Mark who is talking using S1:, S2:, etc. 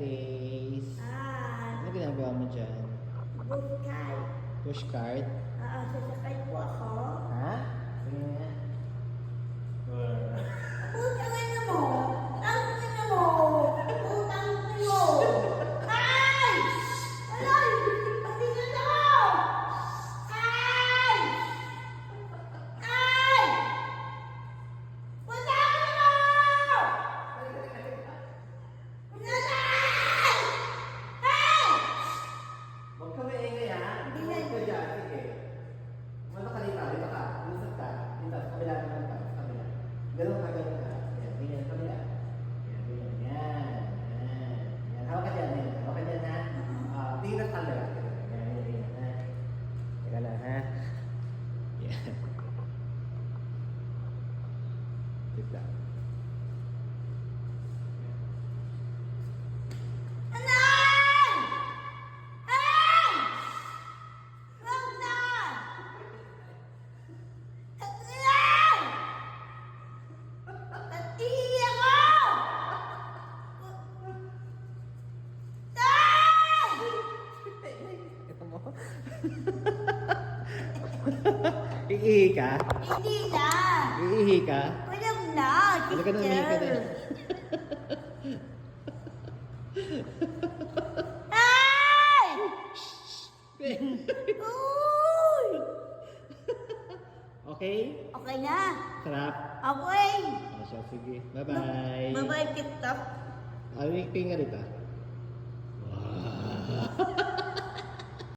S1: Grace.
S2: Ah,
S1: Ano ginagawa mo dyan?
S2: buskay.
S1: Pushcart?
S2: Sasakay po ako.
S1: Ha? Sige nga.
S2: Putang ina mo! Ang ina mo! Putang ina mo! Ay! Alay! Pati na daw! Ay! Ay! Putang ina mo! Pinatay! Ay!
S1: Huwag ka maingay ha. Huwag ka dyan. Sige. Mano ka dito? Dito ka. Lusot ka. Dito. Sa kabila naman ka. Sa kabila. Ganun ka. Ganun ka. Yan. Ganyan. Sa kabila. Yan. Ganyan. Yan. Yan. Yan. Hawak ka dyan. Yan. Hawak ka dyan ha. Tingin na sa camera. Yan. Yan. Yan. Ha. Teka lang ha. Yan. Tip lang.
S2: Alay! Ay! Wag na! Alay! Pati ako! Ay!
S1: Ito mo. Iihi ka?
S2: Hindi na!
S1: Iihi ka?
S2: Walang na!
S1: Talaga na umihi ka din.
S2: Ay! Uy!
S1: Okay?
S2: Okay na.
S1: Sarap?
S2: Okay.
S1: O siya, sige. Bye-bye.
S2: Bye-bye, TikTok.
S1: Awing ka rito. Wow.